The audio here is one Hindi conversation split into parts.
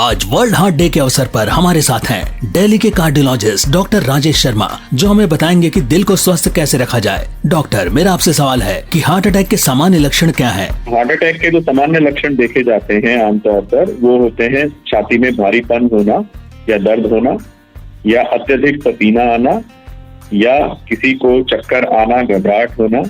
आज वर्ल्ड हार्ट डे के अवसर पर हमारे साथ हैं दिल्ली के कार्डियोलॉजिस्ट डॉक्टर राजेश शर्मा, जो हमें बताएंगे कि दिल को स्वस्थ कैसे रखा जाए। डॉक्टर, मेरा आपसे सवाल है कि हार्ट अटैक के सामान्य लक्षण क्या हैं? हार्ट अटैक के जो सामान्य लक्षण देखे जाते हैं आमतौर पर वो होते हैं छाती में भारीपन होना या दर्द होना, या अत्यधिक पसीना आना, या किसी को चक्कर आना, घबराहट होना,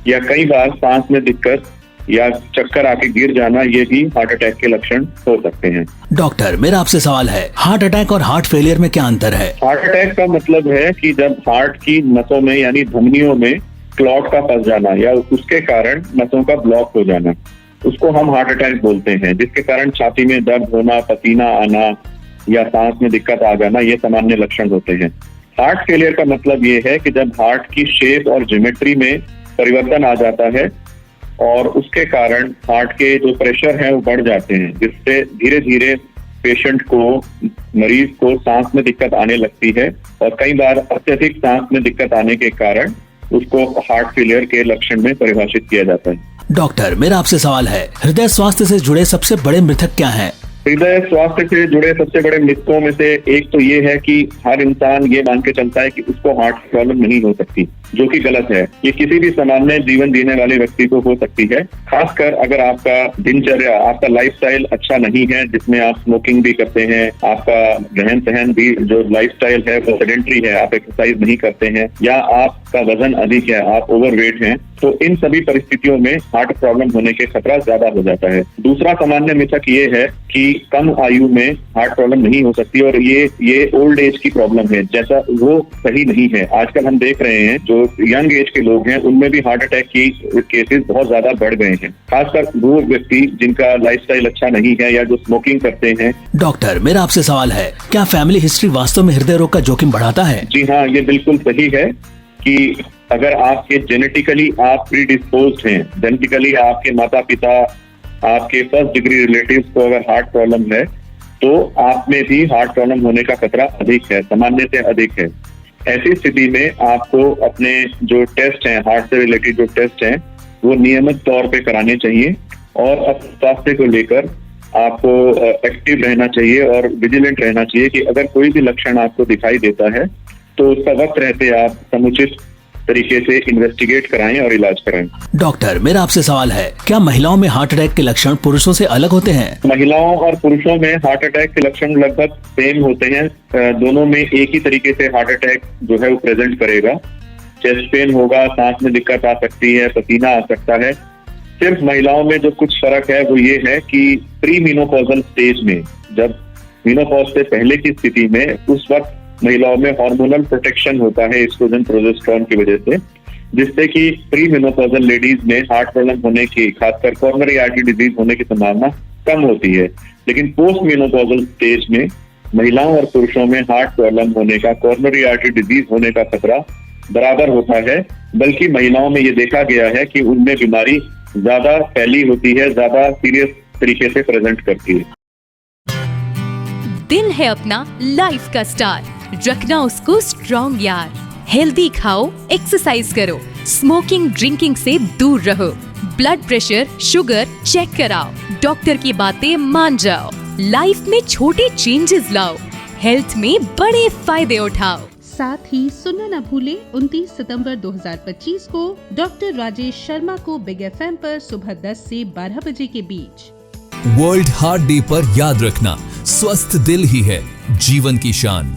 या कई बार सांस में दिक्कत या चक्कर आके गिर जाना, ये भी हार्ट अटैक के लक्षण हो सकते हैं। डॉक्टर, मेरा आपसे सवाल है, हार्ट अटैक और हार्ट फेलियर में क्या अंतर है? हार्ट अटैक का मतलब है कि जब हार्ट की नसों में यानी धमनियों में क्लॉट का फंस जाना या उसके कारण नसों का ब्लॉक हो जाना, उसको हम हार्ट अटैक बोलते हैं, जिसके कारण छाती में दर्द होना, पसीना आना या सांस में दिक्कत आ जाना, ये सामान्य लक्षण होते हैं। हार्ट फेलियर का मतलब ये है कि जब हार्ट की शेप और ज्योमेट्री में परिवर्तन आ जाता है और उसके कारण हार्ट के जो प्रेशर है वो बढ़ जाते हैं, जिससे धीरे धीरे पेशेंट को, मरीज को सांस में दिक्कत आने लगती है और कई बार अत्यधिक सांस में दिक्कत आने के कारण उसको हार्ट फेलियर के लक्षण में परिभाषित किया जाता है। डॉक्टर, मेरा आपसे सवाल है, हृदय स्वास्थ्य से जुड़े सबसे बड़े मृतक क्या हैं? हृदय स्वास्थ्य से जुड़े सबसे बड़े मृतकों में से एक तो ये है कि हर इंसान ये मान के चलता है कि उसको हार्ट प्रॉब्लम नहीं हो सकती, जो कि गलत है। ये किसी भी सामान्य जीवन जीने वाले व्यक्ति को हो सकती है, खासकर अगर आपका दिनचर्या, आपका लाइफस्टाइल अच्छा नहीं है, जिसमें आप स्मोकिंग भी करते हैं, आपका रहन सहन भी जो लाइफस्टाइल है वो सेडेंटरी है, आप एक्सरसाइज नहीं करते हैं, या आपका वजन अधिक है, आप ओवरवेट हैं, तो इन सभी परिस्थितियों में हार्ट प्रॉब्लम होने के खतरा ज्यादा हो जाता है। दूसरा सामान्य मिथक ये है कि कम आयु में हार्ट प्रॉब्लम नहीं हो सकती और ये ओल्ड एज की प्रॉब्लम है, जैसा वो सही नहीं है। आजकल हम देख रहे हैं जो यंग एज के लोग हैं उनमें भी हार्ट अटैक की केसेस बहुत ज्यादा बढ़ गए हैं, खासकर वो व्यक्ति जिनका लाइफस्टाइल अच्छा नहीं है या जो स्मोकिंग करते हैं। डॉक्टर, मेरा आपसे सवाल है, क्या फैमिली हिस्ट्री वास्तव में हृदय रोग का जोखिम बढ़ाता है? जी हाँ, ये बिल्कुल सही है कि अगर आपके जेनेटिकली आप प्रीडिस्पोज्ड हैं, जेनेटिकली आपके माता पिता, आपके फर्स्ट डिग्री रिलेटिव्स को अगर हार्ट प्रॉब्लम है तो आप में भी हार्ट प्रॉब्लम होने का खतरा अधिक है, सामान्य से अधिक है। ऐसी स्थिति में आपको अपने जो टेस्ट हैं, हार्ट से रिलेटेड जो टेस्ट हैं, वो नियमित तौर पे कराने चाहिए और अपने स्वास्थ्य को लेकर आपको एक्टिव रहना चाहिए और विजिलेंट रहना चाहिए कि अगर कोई भी लक्षण आपको दिखाई देता है तो उसका वक्त रहते आप समुचित तरीके से इन्वेस्टिगेट कराएं और इलाज कराएं। डॉक्टर, मेरा आपसे सवाल है, क्या महिलाओं में हार्ट अटैक के लक्षण पुरुषों से अलग होते हैं? महिलाओं और पुरुषों में हार्ट अटैक के लक्षण लगभग सेम होते हैं। दोनों में एक ही तरीके से हार्ट अटैक जो है वो प्रेजेंट करेगा। चेस्ट पेन होगा, सांस में दिक्कत आ सकती है, पसीना आ सकता है। सिर्फ महिलाओं में जो कुछ फर्क है वो ये है कि प्री मीनोपॉजल स्टेज में, जब मीनोपॉज से पहले की स्थिति में, उस वक्त महिलाओं में हार्मोनल प्रोटेक्शन होता है एस्ट्रोजन प्रोजेस्टेरोन की वजह से, जिससे कि प्री मेनोपॉजल लेडीज में हार्ट प्रॉब्लम होने की, खासकर कोरोनरी आर्टरी डिजीज होने की संभावना कम होती है। लेकिन पोस्ट मेनोपॉजल स्टेज में महिलाओं और पुरुषों में हार्ट प्रॉब्लम होने का, कोरोनरी आर्टरी डिजीज होने का खतरा बराबर होता है, बल्कि महिलाओं में ये देखा गया है कि उनमें बीमारी ज्यादा फैली होती है, ज्यादा सीरियस तरीके से प्रेजेंट करती है। दिल है अपना लाइफ का स्टार, रखना उसको स्ट्रॉन्ग यार। हेल्दी खाओ, एक्सरसाइज करो, स्मोकिंग ड्रिंकिंग से दूर रहो, ब्लड प्रेशर, शुगर चेक कराओ, डॉक्टर की बातें मान जाओ, लाइफ में छोटे चेंजेस लाओ, हेल्थ में बड़े फायदे उठाओ। साथ ही सुनना न भूले 29 सितंबर 2025 को डॉक्टर राजेश शर्मा को बिग FM पर सुबह 10 से 12 बजे के बीच। वर्ल्ड हार्ट डे पर याद रखना, स्वस्थ दिल ही है जीवन की शान।